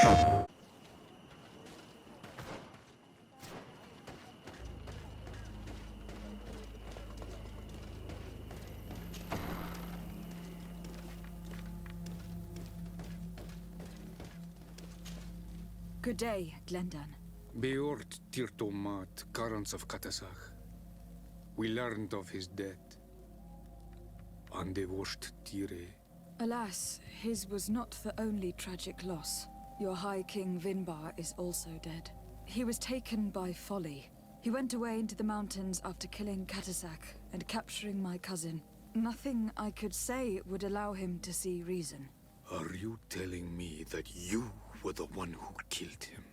Good day, Glendan. Beort Tirtomat, Garants of Katasach. We learned of his death. Andevosht Tire. Alas, his was not the only tragic loss. Your High King Vinbar is also dead. He was taken by folly. He went away into the mountains after killing Katasak and capturing my cousin. Nothing I could say would allow him to see reason. Are you telling me that you were the one who killed him?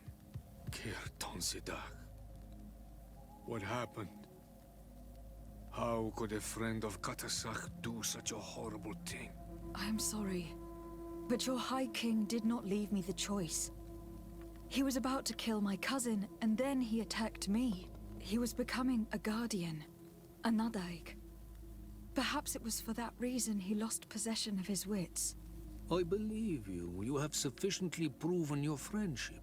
Kerton Sedag. What happened? How could a friend of Katasak do such a horrible thing? I am sorry, but your High King did not leave me the choice. He was about to kill my cousin, and then he attacked me. He was becoming a guardian, a Nadaig. Perhaps it was for that reason he lost possession of his wits. I believe you. You have sufficiently proven your friendship.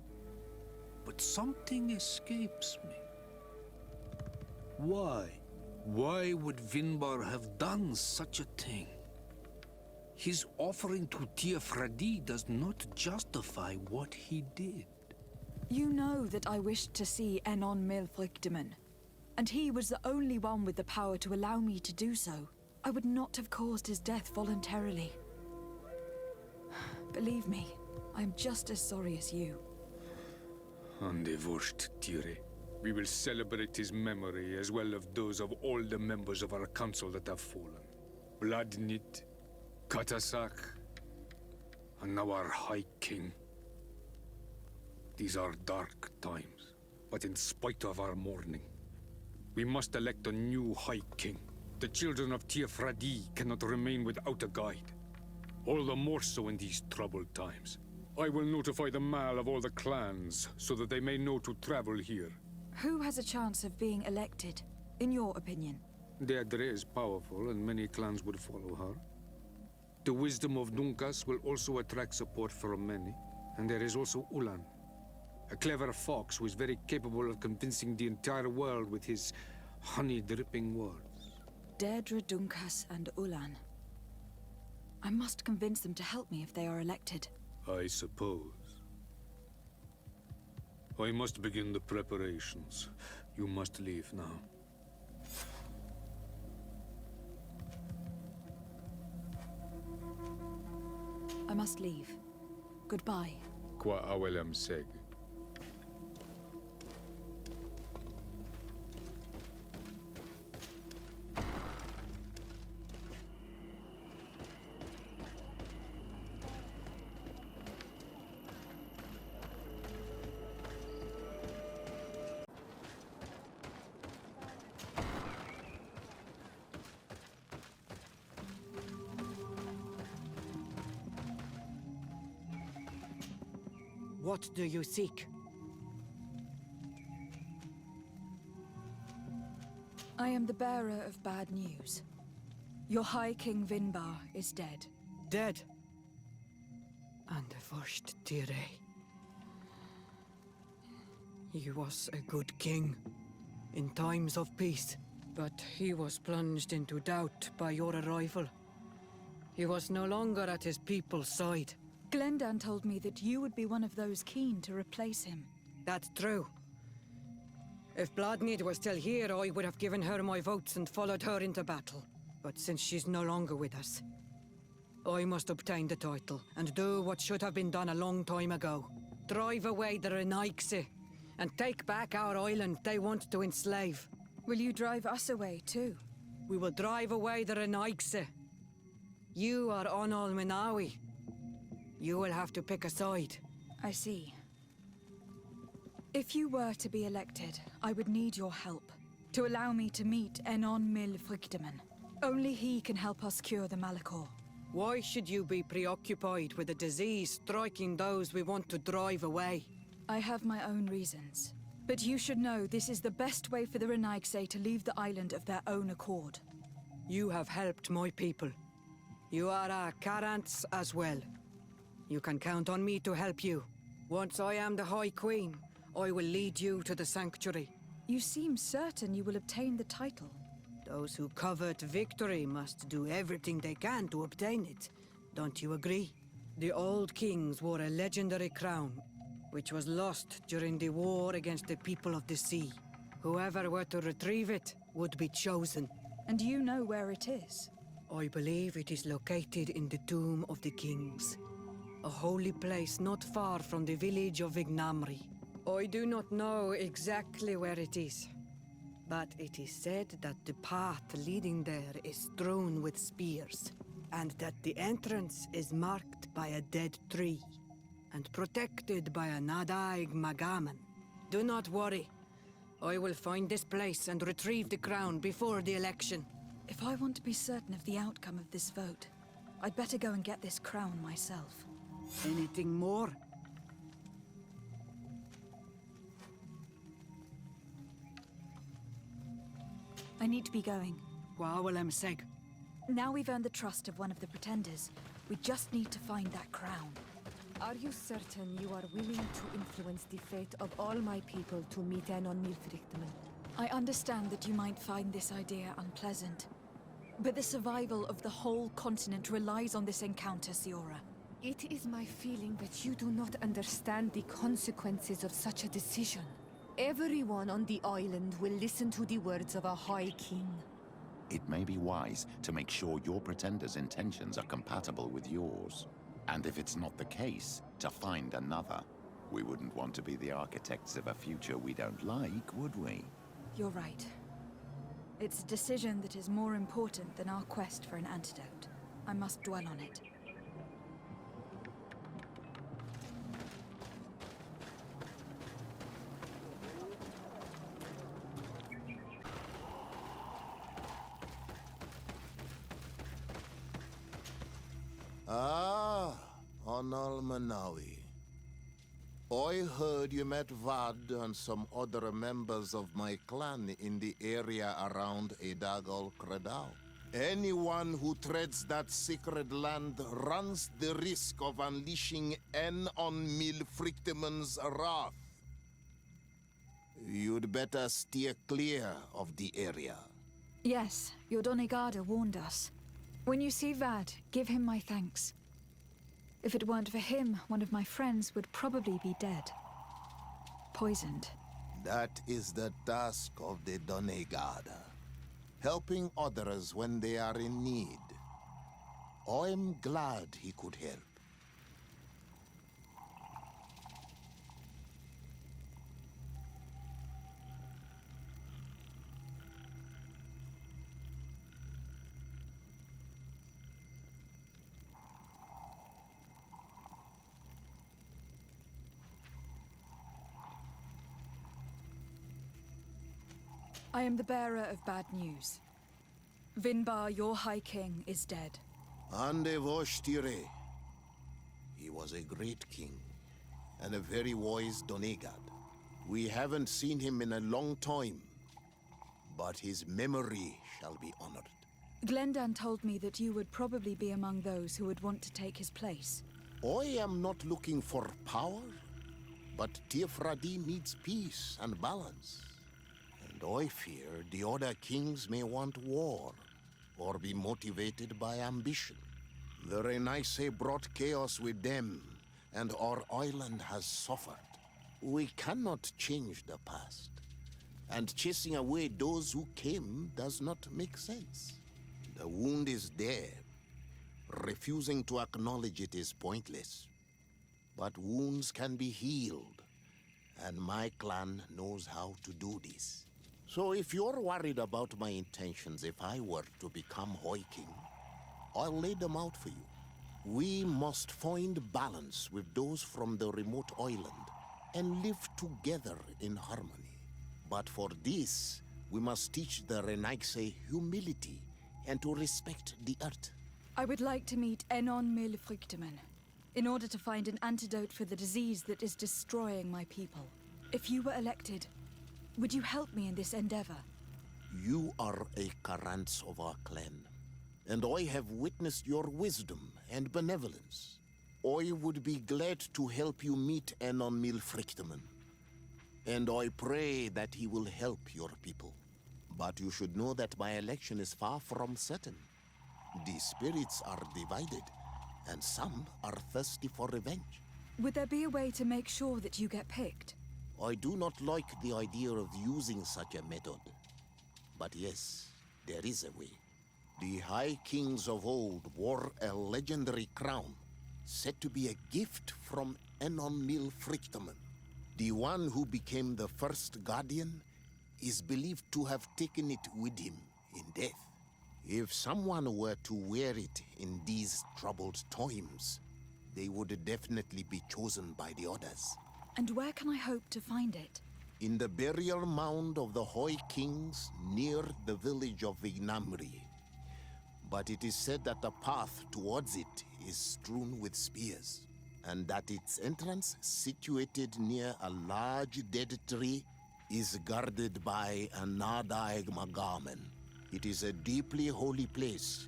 But something escapes me. Why? Why would Vinbar have done such a thing? His offering to Tiafradi does not justify what he did. You know that I wished to see Enon Milfrichteman, and he was the only one with the power to allow me to do so. I would not have caused his death voluntarily. Believe me, I am just as sorry as you. Andevosht Tire. We will celebrate his memory as well as those of all the members of our council that have fallen. Vladnit, Katasak, and now our High King. These are dark times, but in spite of our mourning, we must elect a new High King. The children of Tiafradi cannot remain without a guide. All the more so in these troubled times. I will notify the Mal of all the clans, so that they may know to travel here. Who has a chance of being elected, in your opinion? Deirdre is powerful, and many clans would follow her. The wisdom of Dunkas will also attract support from many. And there is also Ulan, a clever fox who is very capable of convincing the entire world with his honey-dripping words. Deirdre, Dunkas, and Ulan. I must convince them to help me if they are elected. I suppose. I must begin the preparations. You must leave now. I must leave. Goodbye. Qua awelem seg. What do you seek? I am the bearer of bad news. Your High King Vinbar is dead. Dead. Andevosht Tire. He was a good king in times of peace, but he was plunged into doubt by your arrival. He was no longer at his people's side. Glendan told me that you would be one of those keen to replace him. That's true. If Bladnid was still here, I would have given her my votes and followed her into battle. But since she's no longer with us, I must obtain the title and do what should have been done a long time ago. Drive away the Renaigse and take back our island they want to enslave. Will you drive us away too? We will drive away the Renaigse. You are Onal Minawi. You will have to pick a side. I see. If you were to be elected, I would need your help to allow me to meet Enon Milfrichteman. Only he can help us cure the Malachor. Why should you be preoccupied with a disease striking those we want to drive away? I have my own reasons. But you should know this is the best way for the Renaigse to leave the island of their own accord. You have helped my people. You are our Karants as well. You can count on me to help you. Once I am the High Queen, I will lead you to the sanctuary. You seem certain you will obtain the title. Those who covet victory must do everything they can to obtain it. Don't you agree? The old kings wore a legendary crown, which was lost during the war against the people of the sea. Whoever were to retrieve it would be chosen. And you know where it is? I believe it is located in the Tomb of the Kings, a holy place not far from the village of Vignamri. I do not know exactly where it is, but it is said that the path leading there is strewn with spears, and that the entrance is marked by a dead tree, and protected by a Nadaig Magaman. Do not worry. I will find this place and retrieve the crown before the election. If I want to be certain of the outcome of this vote, I'd better go and get this crown myself. Anything more? I need to be going. Seg. Now we've earned the trust of one of the pretenders. We just need to find that crown. Are you certain you are willing to influence the fate of all my people to meet an on Nilfrichtemen? I understand that you might find this idea unpleasant, but the survival of the whole continent relies on this encounter, Siora. It is my feeling that you do not understand the consequences of such a decision. Everyone on the island will listen to the words of a High King. It may be wise to make sure your pretender's intentions are compatible with yours. And if it's not the case, to find another. We wouldn't want to be the architects of a future we don't like, would we? You're right. It's a decision that is more important than our quest for an antidote. I must dwell on it. Ah, Onal Manawi. I heard you met Vad and some other members of my clan in the area around Edagal Credal. Anyone who treads that sacred land runs the risk of unleashing En on Milfrichtemen's wrath. You'd better steer clear of the area. Yes, your Donegada warned us. When you see Vad, give him my thanks. If it weren't for him, one of my friends would probably be dead. Poisoned. That is the task of the Donegada. Helping others when they are in need. I'm glad he could help. I am the bearer of bad news. Vinbar, your High King, is dead. Ande Voshtire. He was a great king, and a very wise Donegad. We haven't seen him in a long time, but his memory shall be honored. Glendan told me that you would probably be among those who would want to take his place. I am not looking for power, but Tiefradi needs peace and balance. And I fear the other kings may want war, or be motivated by ambition. The Renaisse brought chaos with them, and our island has suffered. We cannot change the past, and chasing away those who came does not make sense. The wound is there. Refusing to acknowledge it is pointless. But wounds can be healed, and my clan knows how to do this. So if you're worried about my intentions if I were to become High King, I'll lay them out for you. We must find balance with those from the remote island and live together in harmony. But for this, we must teach the Renaisse humility and to respect the earth. I would like to meet Enon Milfrichtemen in order to find an antidote for the disease that is destroying my people. If you were elected, would you help me in this endeavor? You are a Karants of our clan, and I have witnessed your wisdom and benevolence. I would be glad to help you meet Anon Milfrictaman. And I pray that he will help your people. But you should know that my election is far from certain. The spirits are divided, and some are thirsty for revenge. Would there be a way to make sure that you get picked? I do not like the idea of using such a method. But yes, there is a way. The High Kings of old wore a legendary crown, said to be a gift from Anon Milfrictaman. The one who became the first Guardian is believed to have taken it with him in death. If someone were to wear it in these troubled times, they would definitely be chosen by the others. And where can I hope to find it? In the burial mound of the High Kings near the village of Vignamri. But it is said that the path towards it is strewn with spears, and that its entrance, situated near a large dead tree, is guarded by a Nadaig Magaman. It is a deeply holy place,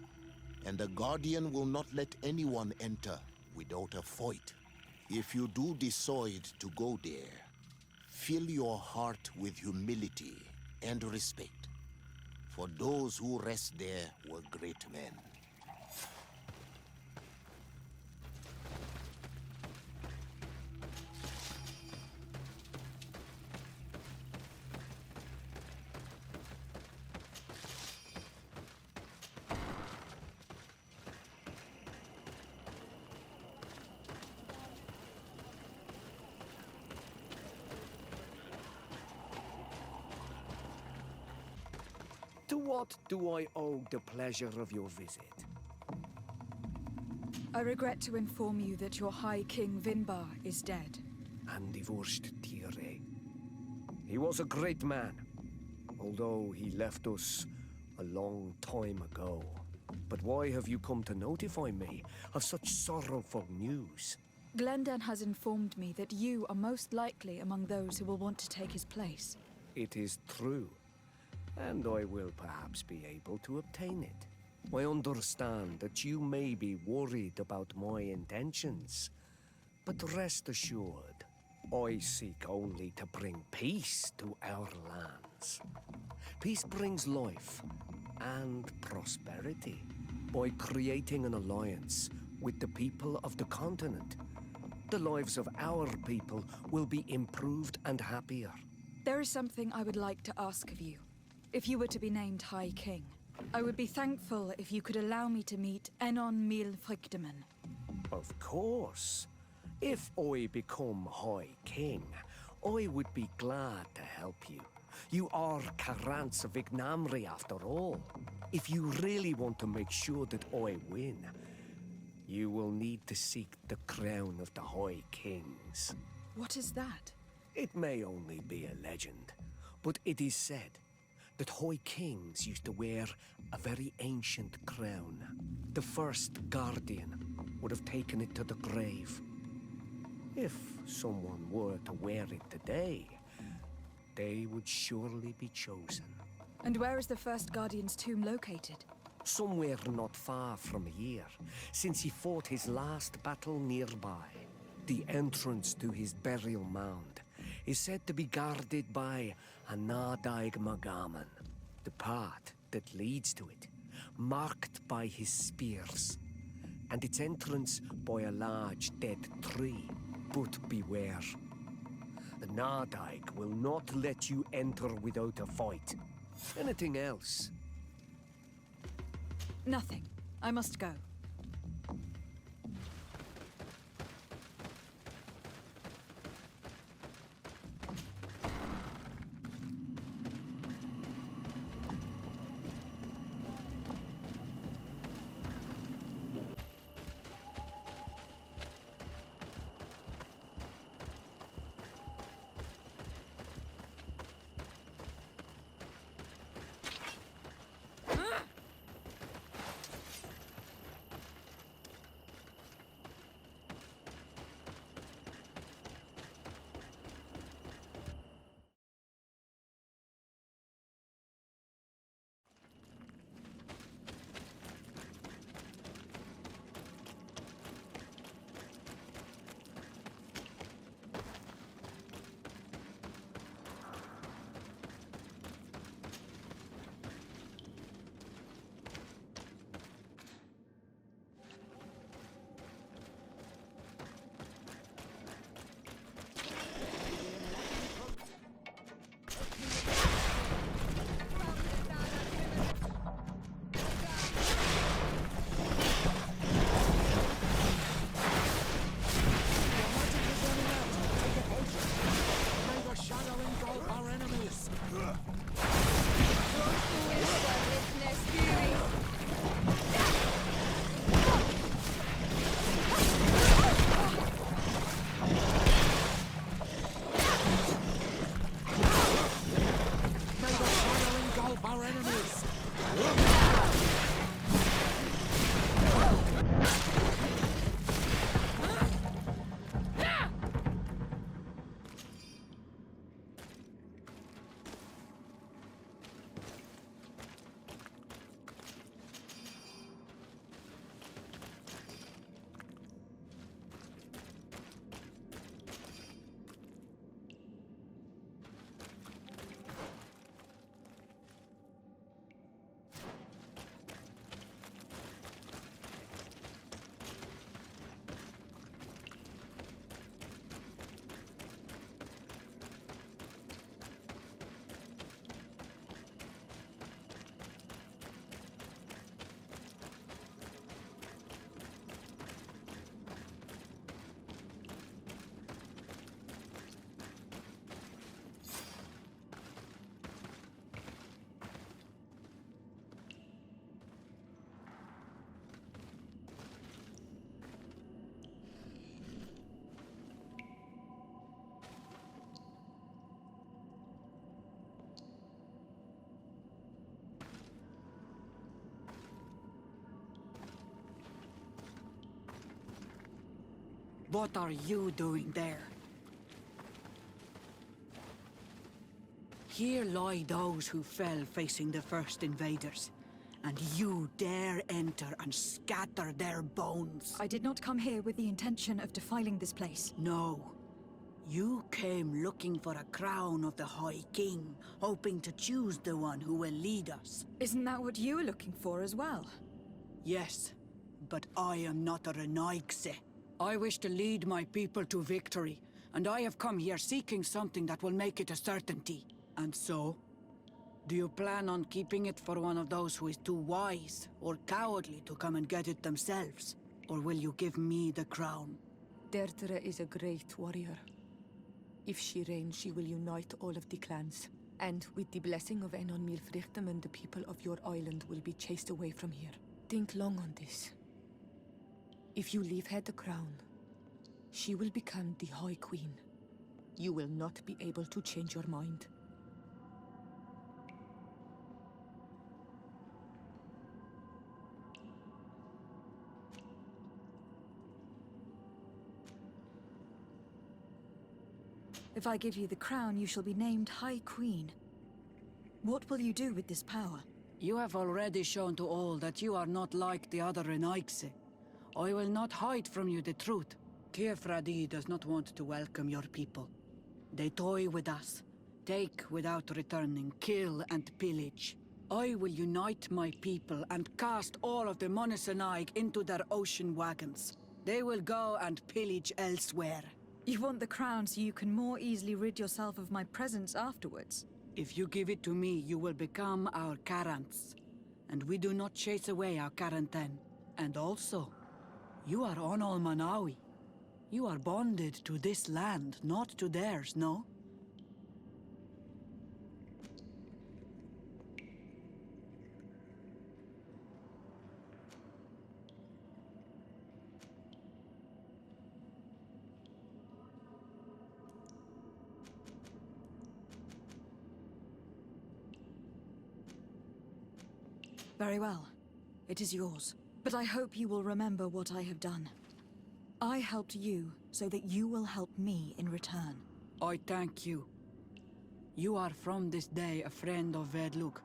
and a guardian will not let anyone enter without a fight. If you do decide to go there, fill your heart with humility and respect, for those who rest there were great men. To what do I owe the pleasure of your visit? I regret to inform you that your High King Vinbar is dead. And divorced Tire. He was a great man, although he left us a long time ago. But why have you come to notify me of such sorrowful news? Glendan has informed me that you are most likely among those who will want to take his place. It is true, and I will perhaps be able to obtain it. I understand that you may be worried about my intentions, but rest assured, I seek only to bring peace to our lands. Peace brings life and prosperity by creating an alliance with the people of the continent. The lives of our people will be improved and happier. There is something I would like to ask of you. If you were to be named High King, I would be thankful if you could allow me to meet Anon Milfrictaman. Of course. If I become High King, I would be glad to help you. You are Carants of Ignamri after all. If you really want to make sure that I win, you will need to seek the crown of the High Kings. What is that? It may only be a legend, but it is said that High Kings used to wear a very ancient crown. The first Guardian would have taken it to the grave. If someone were to wear it today, they would surely be chosen. And where is the first Guardian's tomb located? Somewhere not far from here, since he fought his last battle nearby. The entrance to his burial mound is said to be guarded by a Nadaig Magaman. The path that leads to it, marked by his spears, and its entrance by a large dead tree. But beware. The Nadaig will not let you enter without a fight. Anything else? Nothing. I must go. What are you doing there? Here lie those who fell facing the first invaders. And you dare enter and scatter their bones. I did not come here with the intention of defiling this place. No. You came looking for a crown of the High King, hoping to choose the one who will lead us. Isn't that what you were looking for as well? Yes, but I am not a Renaigse. I wish to lead my people to victory, and I have come here seeking something that will make it a certainty. And so, do you plan on keeping it for one of those who is too wise or cowardly to come and get it themselves? Or will you give me the crown? Dertere is a great warrior. If she reigns, she will unite all of the clans. And with the blessing of Enon Milfrichtem, the people of your island will be chased away from here. Think long on this. If you leave her the crown, she will become the High Queen. You will not be able to change your mind. If I give you the crown, you shall be named High Queen. What will you do with this power? You have already shown to all that you are not like the other Renaigse. I will not hide from you the truth. Teofradi does not want to welcome your people. They toy with us, take without returning, kill and pillage. I will unite my people and cast all of the Monesenaig into their ocean wagons. They will go and pillage elsewhere. You want the crown so you can more easily rid yourself of my presence afterwards. If you give it to me, you will become our Karants. And we do not chase away our Karanten. And also, you are Onol Manawi. You are bonded to this land, not to theirs, no? Very well. It is yours. But I hope you will remember what I have done. I helped you so that you will help me in return. I thank you. You are from this day a friend of Vedluk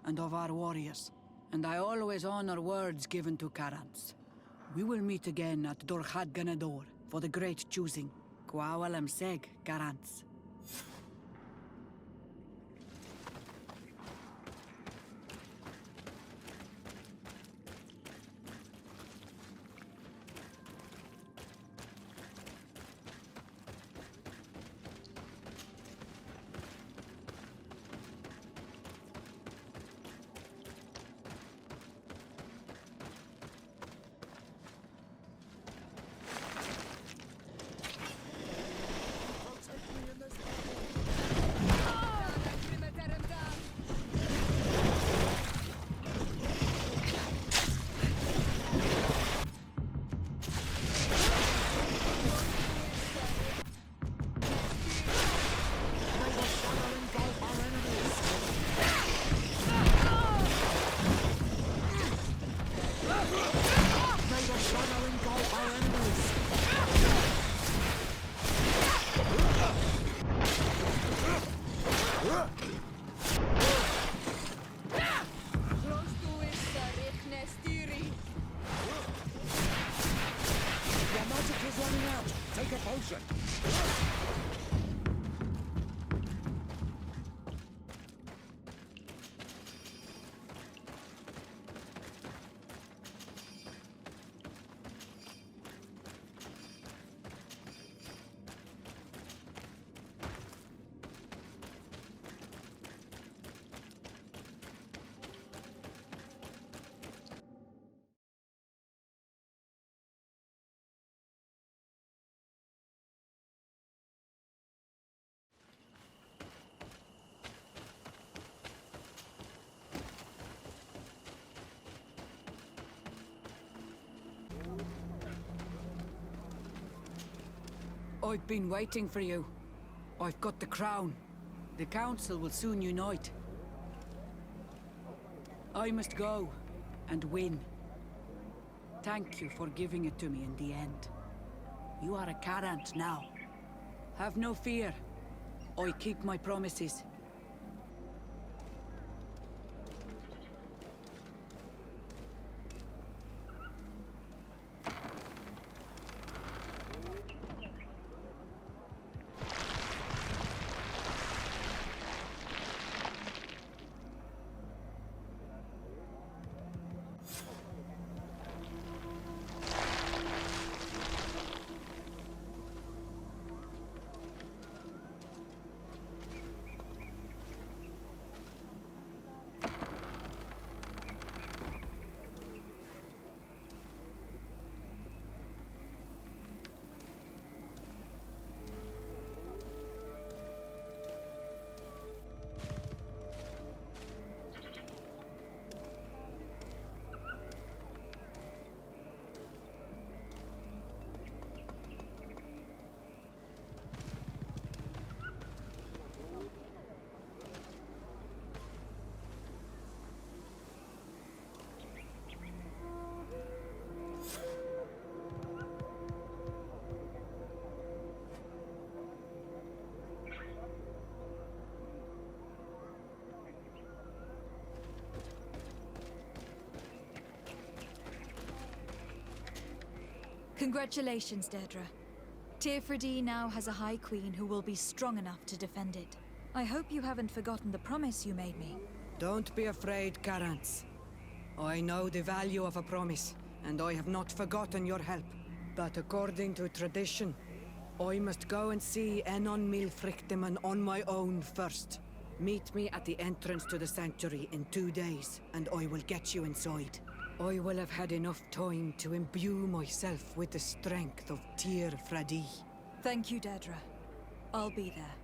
and of our warriors. And I always honor words given to Karants. We will meet again at Dorchad Ganador for the great choosing. Kwawalem Seg, Karants. I've been waiting for you. I've got the crown. The council will soon unite. I must go and win. Thank you for giving it to me in the end. You are a Carant now. Have no fear. I keep my promises. Congratulations, Deirdre. Teirfredi now has a High Queen who will be strong enough to defend it. I hope you haven't forgotten the promise you made me. Don't be afraid, Carants. I know the value of a promise, and I have not forgotten your help. But according to tradition, I must go and see Enon Milfrichteman on my own first. Meet me at the entrance to the sanctuary in 2 days, and I will get you inside. I will have had enough time to imbue myself with the strength of Teirfredi. Thank you, Deirdre. I'll be there.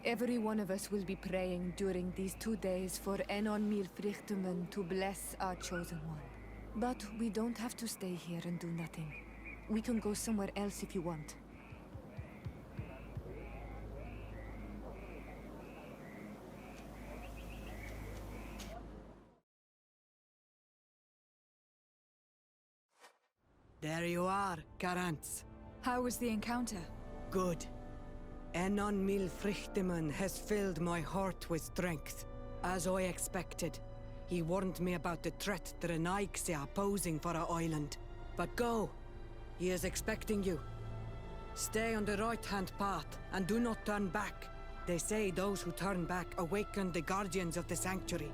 Every one of us will be praying during these 2 days for Enon Milfrichteman to bless our chosen one. But we don't have to stay here and do nothing. We can go somewhere else if you want. There you are, Carants. How was the encounter? Good. Enon Milfrichteman has filled my heart with strength. As I expected, he warned me about the threat the Renaigse are posing for our island. But go! He is expecting you. Stay on the right-hand path and do not turn back. They say those who turn back awaken the guardians of the sanctuary.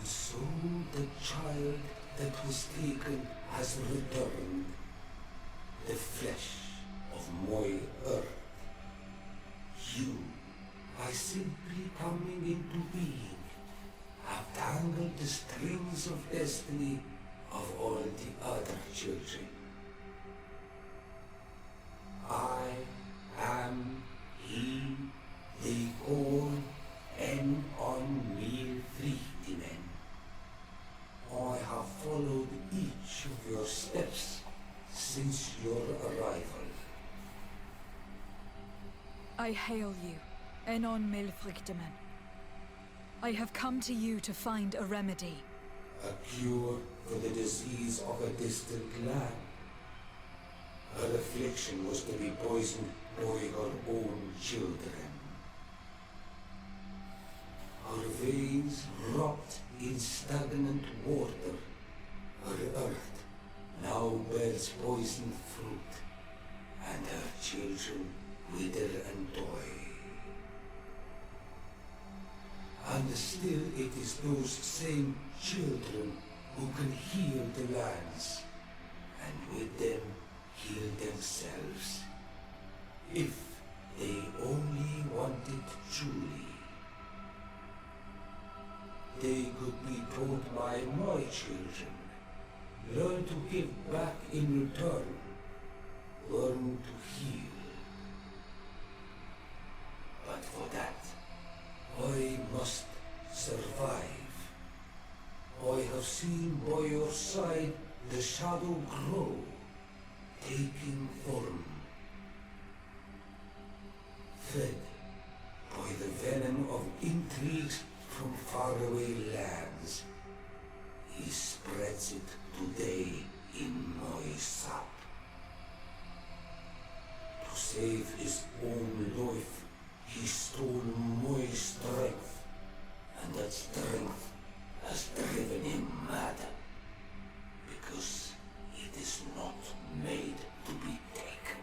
so the child that was taken has returned. The flesh of my earth. You, by simply coming into being, have tangled the strings of destiny of all the other children. I am he they call en on mil Frichtinen. I have followed each of your steps since your arrival. I hail you, Enon Milfrichtemen. I have come to you to find a remedy. A cure for the disease of a distant land. Her affliction was to be poisoned by her own children. Her veins rot in stagnant water. Her earth now bears poisoned fruit, and her children wither and die. And still it is those same children who can heal the lands, and with them heal themselves, if they only wanted truly. They could be taught by my children, learn to give back in return, learn to heal. But for that, I must survive. I have seen by your side the shadow grow, taking form. Fed by the venom of intrigues from faraway lands, he spreads it today in my sap. To save his own life, he stole my strength, and that strength has driven him mad, because it is not made to be taken.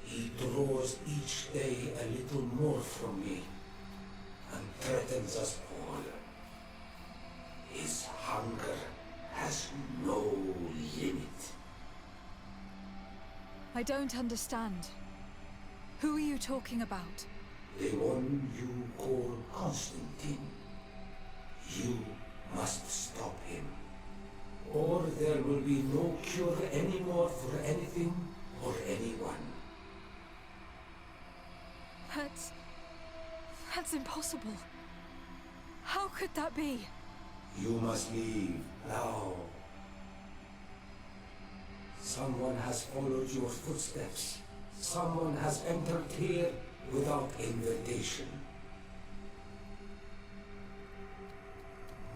He draws each day a little more from me, and threatens us all. His hunger has no limit. I don't understand. Who are you talking about? The one you call Constantine. You must stop him, or there will be no cure anymore for anything or anyone. That's impossible. How could that be? You must leave now. Someone has followed your footsteps. Someone has entered here without invitation.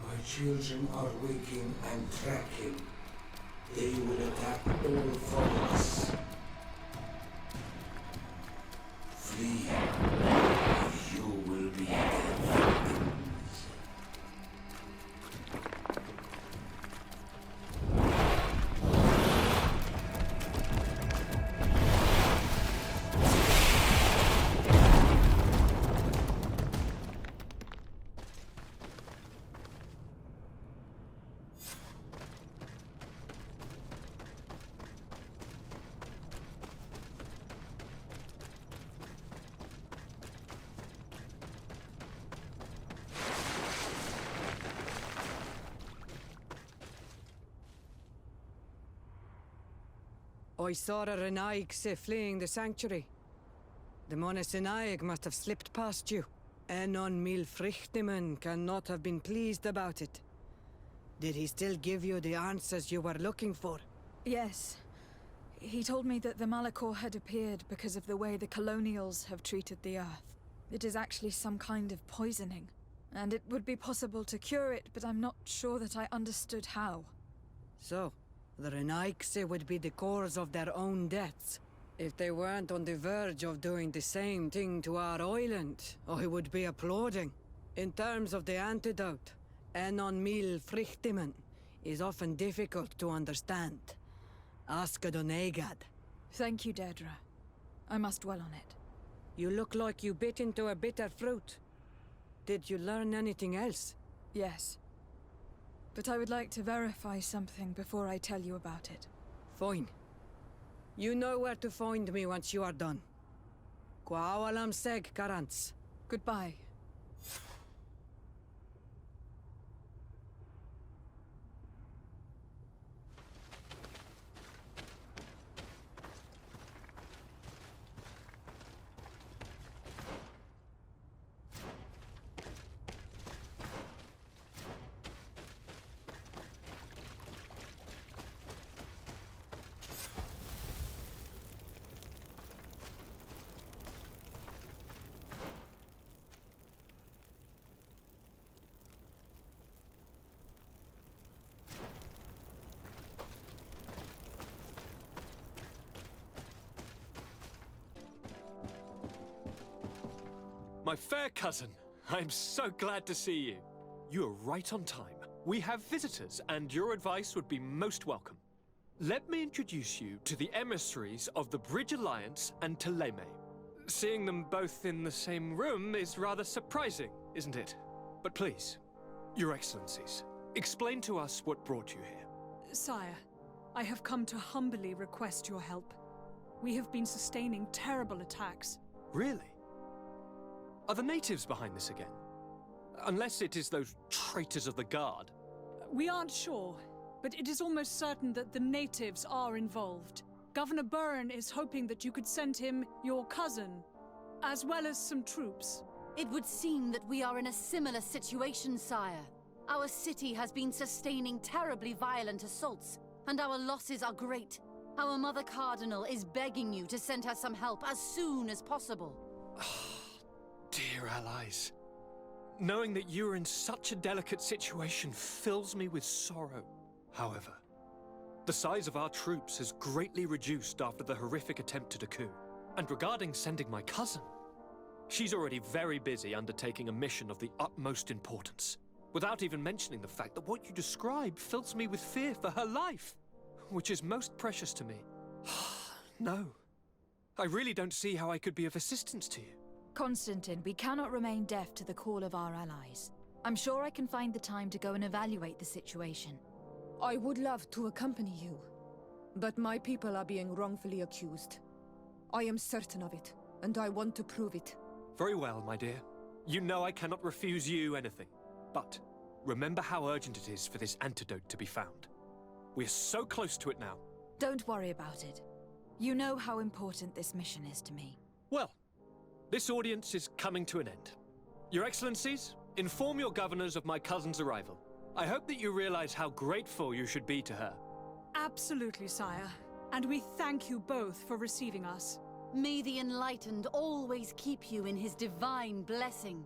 My children are waking and tracking. They will attack all from us. Flee, or you will be their victims. I saw a Renaigse fleeing the sanctuary. The Monasenaig must have slipped past you. Enon Milfrichtemen cannot have been pleased about it. Did he still give you the answers you were looking for? Yes. He told me that the Malachor had appeared because of the way the colonials have treated the Earth. It is actually some kind of poisoning, and it would be possible to cure it, but I'm not sure that I understood how. So, the Renaigse would be the cause of their own deaths. If they weren't on the verge of doing the same thing to our island, I would be applauding. In terms of the antidote, Enon Milfrichtemen is often difficult to understand. Ask Adonegad. Thank you, Deirdre. I must dwell on it. You look like you bit into a bitter fruit. Did you learn anything else? Yes. But I would like to verify something before I tell you about it. Fine. You know where to find me once you are done. Quawalam seg garants. Goodbye. My fair cousin, I'm so glad to see you. You are right on time. We have visitors, and your advice would be most welcome. Let me introduce you to the emissaries of the Bridge Alliance and Teleme. Seeing them both in the same room is rather surprising, isn't it? But please, Your Excellencies, explain to us what brought you here. Sire, I have come to humbly request your help. We have been sustaining terrible attacks. Really? Are the natives behind this again? Unless it is those traitors of the Guard. We aren't sure, but it is almost certain that the natives are involved. Governor Byrne is hoping that you could send him your cousin, as well as some troops. It would seem that we are in a similar situation, sire. Our city has been sustaining terribly violent assaults, and our losses are great. Our Mother Cardinal is begging you to send her some help as soon as possible. Dear allies, knowing that you are in such a delicate situation fills me with sorrow. However, the size of our troops has greatly reduced after the horrific attempt at a coup. And regarding sending my cousin, she's already very busy undertaking a mission of the utmost importance, without even mentioning the fact that what you describe fills me with fear for her life, which is most precious to me. No, I really don't see how I could be of assistance to you. Constantine, we cannot remain deaf to the call of our allies. I'm sure I can find the time to go and evaluate the situation. I would love to accompany you, but my people are being wrongfully accused. I am certain of it, and I want to prove it. Very well, my dear. You know I cannot refuse you anything. But remember how urgent it is for this antidote to be found. We are so close to it now. Don't worry about it. You know how important this mission is to me. Well, this audience is coming to an end. Your Excellencies, inform your governors of my cousin's arrival. I hope that you realize how grateful you should be to her. Absolutely, sire. And we thank you both for receiving us. May the Enlightened always keep you in his divine blessing.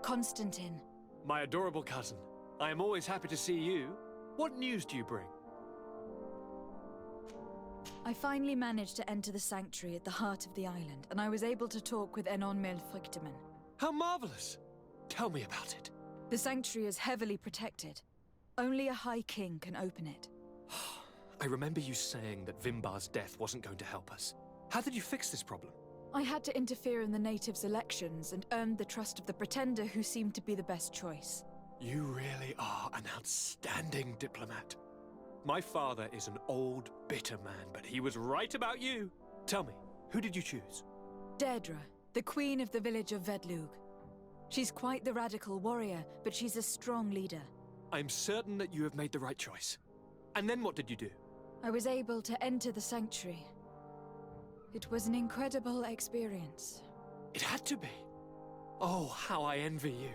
Constantine. My adorable cousin, I am always happy to see you. What news do you bring? I finally managed to enter the sanctuary at the heart of the island, and I was able to talk with Enon Milfrichteman. How marvelous! Tell me about it. The sanctuary is heavily protected. Only a High King can open it. I remember you saying that Vimbar's death wasn't going to help us. How did you fix this problem? I had to interfere in the natives' elections and earned the trust of the Pretender, who seemed to be the best choice. You really are an outstanding diplomat. My father is an old, bitter man, but he was right about you. Tell me, who did you choose? Deirdre, the queen of the village of Vedlug. She's quite the radical warrior, but she's a strong leader. I'm certain that you have made the right choice. And then what did you do? I was able to enter the sanctuary. It was an incredible experience. It had to be. Oh, how I envy you.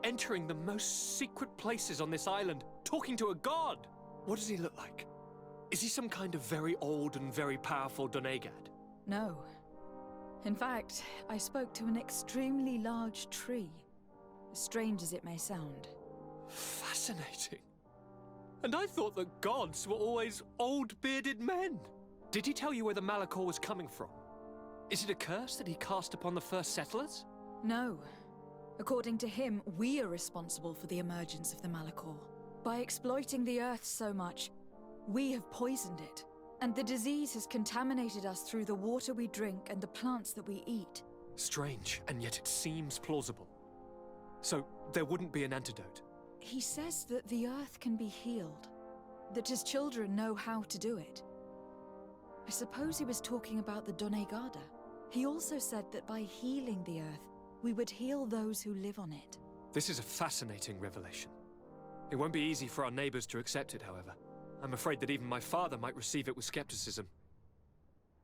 Entering the most secret places on this island, talking to a god. What does he look like? Is he some kind of very old and very powerful Donegad? No. In fact, I spoke to an extremely large tree. As strange as it may sound. Fascinating. And I thought that gods were always old bearded men. Did he tell you where the Malachor was coming from? Is it a curse that he cast upon the first settlers? No. According to him, we are responsible for the emergence of the Malachor. By exploiting the Earth so much, we have poisoned it. And the disease has contaminated us through the water we drink and the plants that we eat. Strange, and yet it seems plausible. So, there wouldn't be an antidote? He says that the Earth can be healed. That his children know how to do it. I suppose he was talking about the Donegada. He also said that by healing the Earth, we would heal those who live on it. This is a fascinating revelation. It won't be easy for our neighbors to accept it, however. I'm afraid that even my father might receive it with skepticism.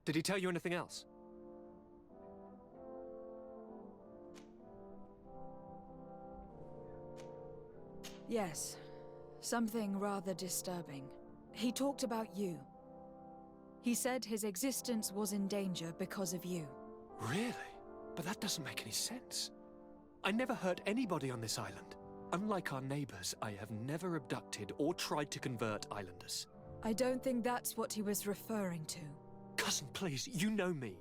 Did he tell you anything else? Yes. Something rather disturbing. He talked about you. He said his existence was in danger because of you. Really? But that doesn't make any sense. I never hurt anybody on this island. Unlike our neighbors, I have never abducted or tried to convert islanders. I don't think that's what he was referring to. Cousin, please, you know me.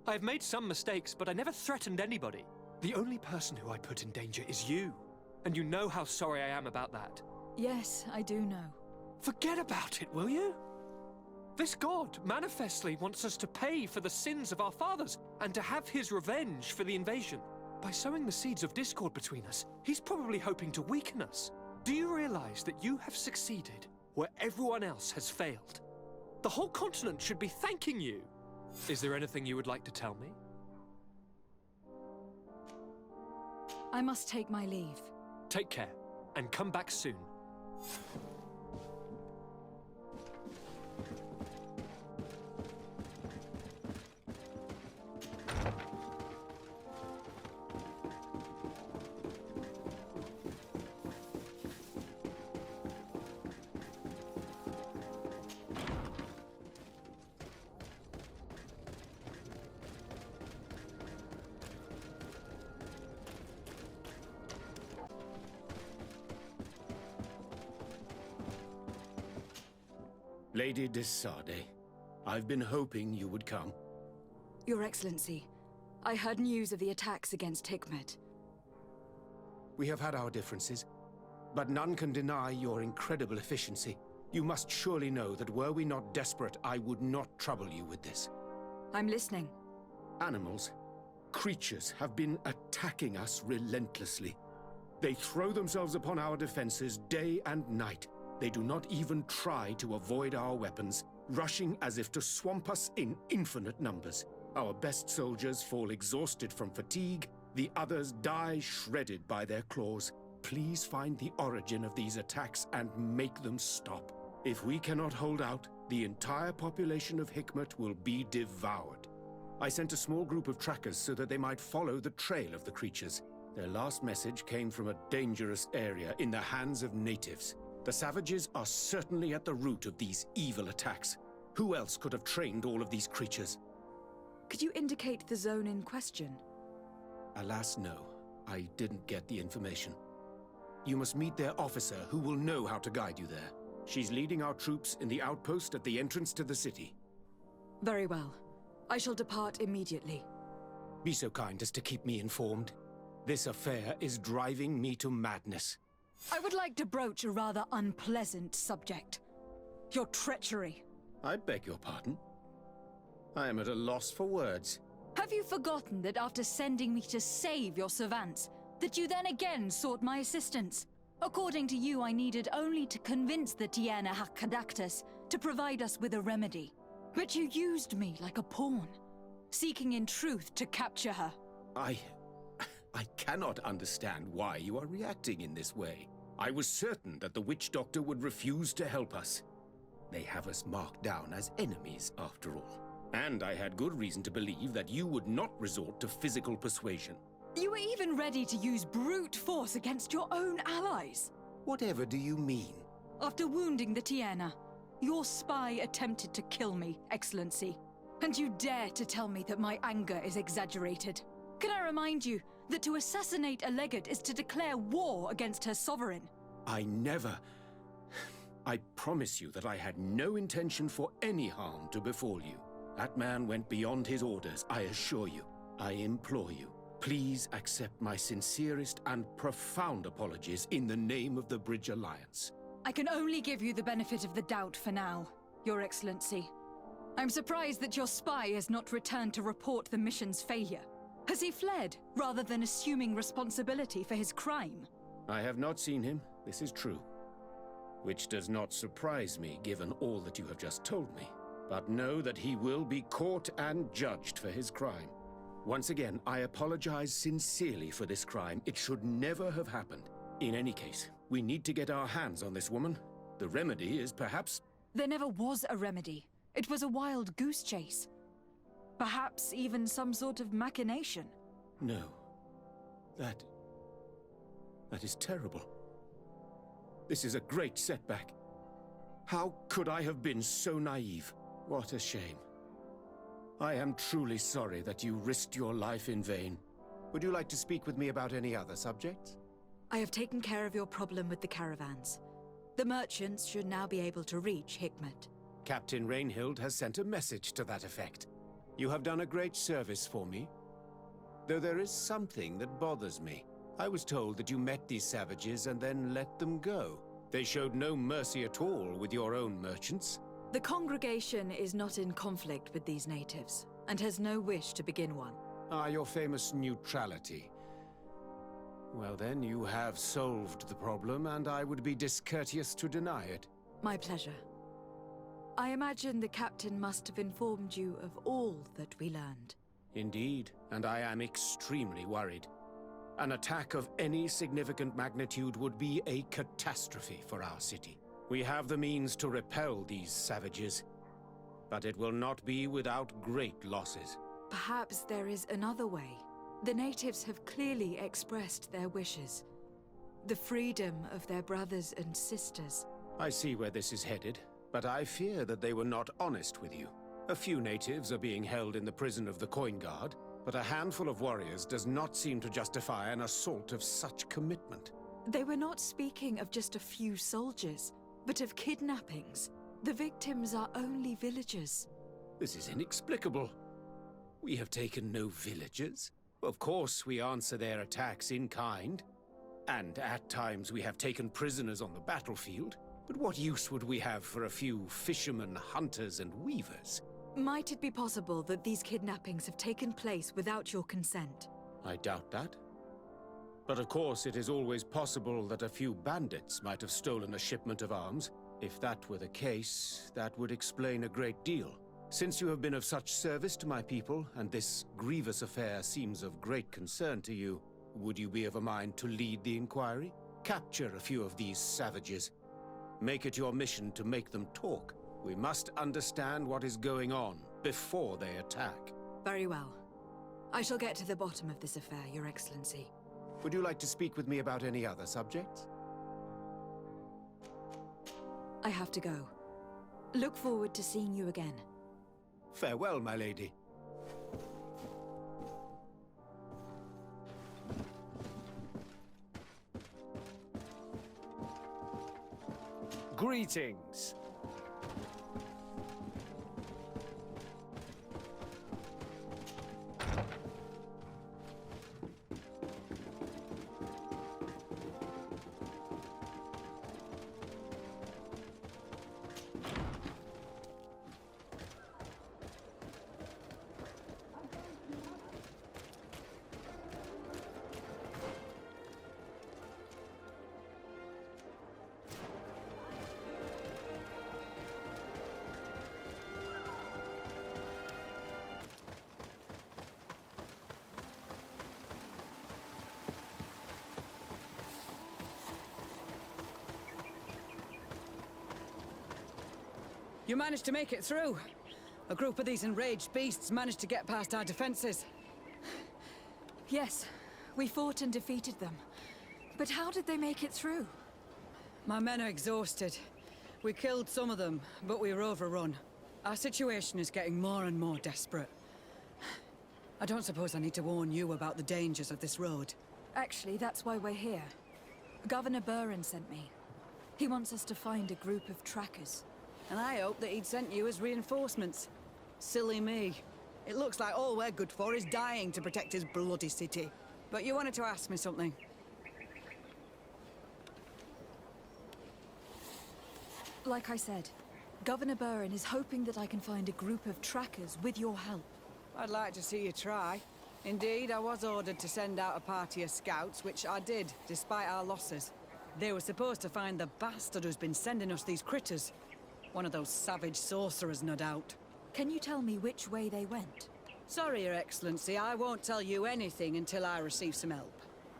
I have made some mistakes, but I never threatened anybody. The only person who I put in danger is you. And you know how sorry I am about that. Yes, I do know. Forget about it, will you? This god manifestly wants us to pay for the sins of our fathers and to have his revenge for the invasion. By sowing the seeds of discord between us, he's probably hoping to weaken us. Do you realize that you have succeeded where everyone else has failed? The whole continent should be thanking you. Is there anything you would like to tell me? I must take my leave. Take care, and come back soon. Lady de Sade, I've been hoping you would come. Your Excellency, I heard news of the attacks against Hikmet. We have had our differences, but none can deny your incredible efficiency. You must surely know that were we not desperate, I would not trouble you with this. I'm listening. Animals, creatures have been attacking us relentlessly. They throw themselves upon our defenses day and night. They do not even try to avoid our weapons, rushing as if to swamp us in infinite numbers. Our best soldiers fall exhausted from fatigue, the others die shredded by their claws. Please find the origin of these attacks and make them stop. If we cannot hold out, the entire population of Hikmet will be devoured. I sent a small group of trackers so that they might follow the trail of the creatures. Their last message came from a dangerous area in the hands of natives. The savages are certainly at the root of these evil attacks. Who else could have trained all of these creatures? Could you indicate the zone in question? Alas, no. I didn't get the information. You must meet their officer, who will know how to guide you there. She's leading our troops in the outpost at the entrance to the city. Very well. I shall depart immediately. Be so kind as to keep me informed. This affair is driving me to madness. I would like to broach a rather unpleasant subject. Your treachery. I beg your pardon? I am at a loss for words. Have you forgotten that after sending me to save your servants, that you then again sought my assistance? According to you, I needed only to convince the Tiana Hakkadactus to provide us with a remedy. But you used me like a pawn, seeking in truth to capture her. I cannot understand why you are reacting in this way. I was certain that the witch doctor would refuse to help us. They have us marked down as enemies, after all. And I had good reason to believe that you would not resort to physical persuasion. You were even ready to use brute force against your own allies. Whatever do you mean? After wounding the Tiana, your spy attempted to kill me, Excellency. And you dare to tell me that my anger is exaggerated. Can I remind you that to assassinate a legate is to declare war against her sovereign? I never... I promise you that I had no intention for any harm to befall you. That man went beyond his orders, I assure you. I implore you, please accept my sincerest and profound apologies in the name of the Bridge Alliance. I can only give you the benefit of the doubt for now, Your Excellency. I'm surprised that your spy has not returned to report the mission's failure. Has he fled, rather than assuming responsibility for his crime? I have not seen him, this is true. Which does not surprise me, given all that you have just told me. But know that he will be caught and judged for his crime. Once again, I apologize sincerely for this crime. It should never have happened. In any case, we need to get our hands on this woman. The remedy is perhaps... There never was a remedy. It was a wild goose chase. Perhaps even some sort of machination. No. That is terrible. This is a great setback. How could I have been so naive? What a shame. I am truly sorry that you risked your life in vain. Would you like to speak with me about any other subjects? I have taken care of your problem with the caravans. The merchants should now be able to reach Hikmet. Captain Rainhild has sent a message to that effect. You have done a great service for me. Though there is something that bothers me. I was told that you met these savages and then let them go. They showed no mercy at all with your own merchants. The congregation is not in conflict with these natives, and has no wish to begin one. Ah, your famous neutrality. Well then, you have solved the problem, and I would be discourteous to deny it. My pleasure. I imagine the captain must have informed you of all that we learned. Indeed, and I am extremely worried. An attack of any significant magnitude would be a catastrophe for our city. We have the means to repel these savages, but it will not be without great losses. Perhaps there is another way. The natives have clearly expressed their wishes. The freedom of their brothers and sisters. I see where this is headed, but I fear that they were not honest with you. A few natives are being held in the prison of the Coin Guard, but a handful of warriors does not seem to justify an assault of such commitment. They were not speaking of just a few soldiers, but of kidnappings. The victims are only villagers. This is inexplicable. We have taken no villagers. Of course, we answer their attacks in kind. And at times we have taken prisoners on the battlefield. But what use would we have for a few fishermen, hunters, and weavers? Might it be possible that these kidnappings have taken place without your consent? I doubt that. But of course, it is always possible that a few bandits might have stolen a shipment of arms. If that were the case, that would explain a great deal. Since you have been of such service to my people, and this grievous affair seems of great concern to you, would you be of a mind to lead the inquiry? Capture a few of these savages. Make it your mission to make them talk. We must understand what is going on before they attack. Very well. I shall get to the bottom of this affair, Your Excellency. Would you like to speak with me about any other subjects? I have to go. Look forward to seeing you again. Farewell, my lady. Greetings. You managed to make it through. A group of these enraged beasts managed to get past our defenses. Yes, we fought and defeated them. But how did they make it through? My men are exhausted. We killed some of them, but we were overrun. Our situation is getting more and more desperate. I don't suppose I need to warn you about the dangers of this road. Actually, that's why we're here. Governor Buren sent me. He wants us to find a group of trackers. And I hope that he'd sent you as reinforcements. Silly me. It looks like all we're good for is dying to protect his bloody city. But you wanted to ask me something. Like I said, Governor Burren is hoping that I can find a group of trackers with your help. I'd like to see you try. Indeed, I was ordered to send out a party of scouts, which I did, despite our losses. They were supposed to find the bastard who's been sending us these critters. One of those savage sorcerers, no doubt. Can you tell me which way they went? Sorry, Your Excellency, I won't tell you anything until I receive some help.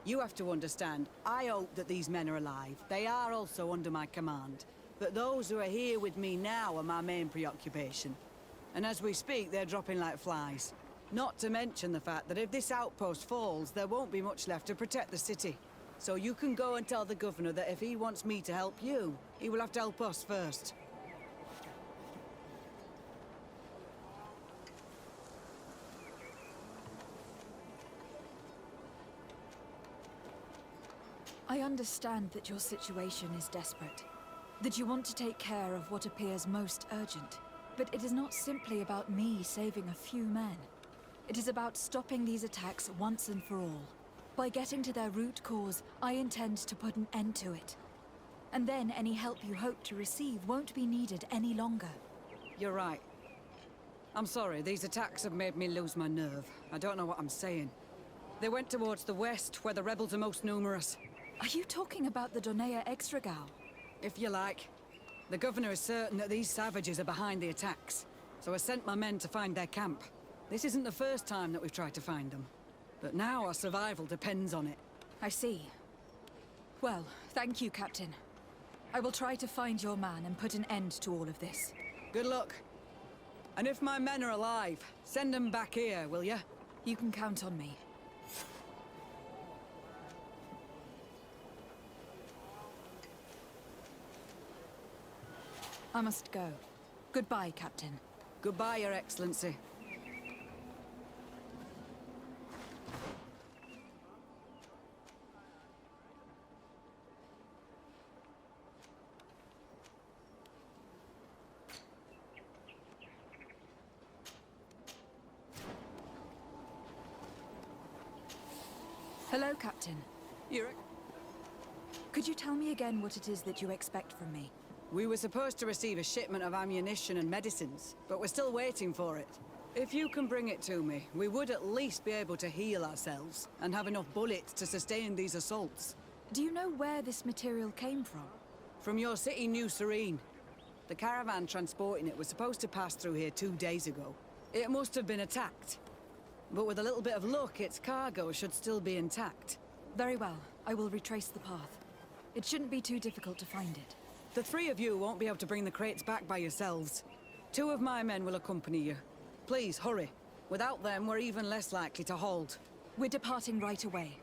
You have to understand, I hope that these men are alive. They are also under my command. But those who are here with me now are my main preoccupation. And as we speak, they're dropping like flies. Not to mention the fact that if this outpost falls, there won't be much left to protect the city. So you can go and tell the governor that if he wants me to help you, he will have to help us first. I understand that your situation is desperate. That you want to take care of what appears most urgent. But it is not simply about me saving a few men. It is about stopping these attacks once and for all. By getting to their root cause, I intend to put an end to it. And then any help you hope to receive won't be needed any longer. You're right. I'm sorry, these attacks have made me lose my nerve. I don't know what I'm saying. They went towards the west, where the rebels are most numerous. Are you talking about the Donea Extragao? If you like. The governor is certain that these savages are behind the attacks, so I sent my men to find their camp. This isn't the first time that we've tried to find them, but now our survival depends on it. I see. Well, thank you, Captain. I will try to find your man and put an end to all of this. Good luck. And if my men are alive, send them back here, will you? You can count on me. I must go. Goodbye, Captain. Goodbye, Your Excellency. Hello, Captain. Could you tell me again what it is that you expect from me? We were supposed to receive a shipment of ammunition and medicines, but we're still waiting for it. If you can bring it to me, we would at least be able to heal ourselves and have enough bullets to sustain these assaults. Do you know where this material came from? From your city, New Serene. The caravan transporting it was supposed to pass through here 2 days ago. It must have been attacked. But with a little bit of luck, its cargo should still be intact. Very well. I will retrace the path. It shouldn't be too difficult to find it. The 3 of you won't be able to bring the crates back by yourselves. 2 of my men will accompany you. Please, hurry. Without them, we're even less likely to hold. We're departing right away.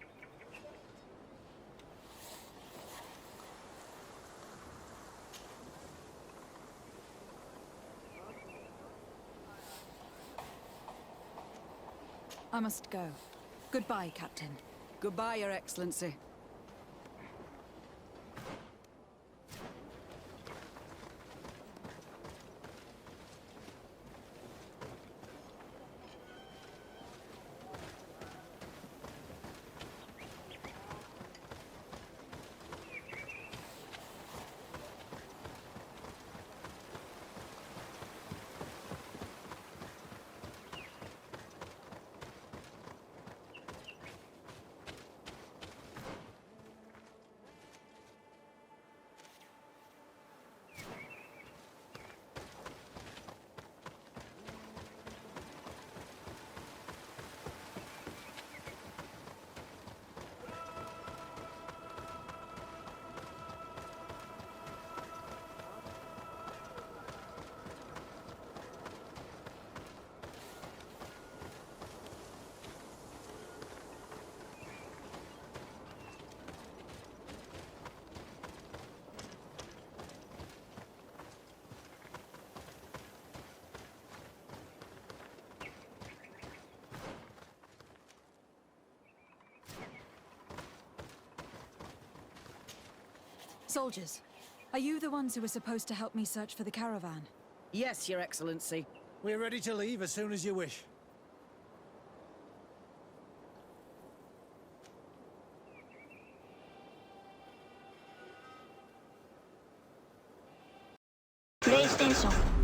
I must go. Goodbye, Captain. Goodbye, Your Excellency. Soldiers, Are you the ones who were supposed to help me search for the caravan? Yes, Your Excellency. We're ready to leave as soon as you wish. PlayStation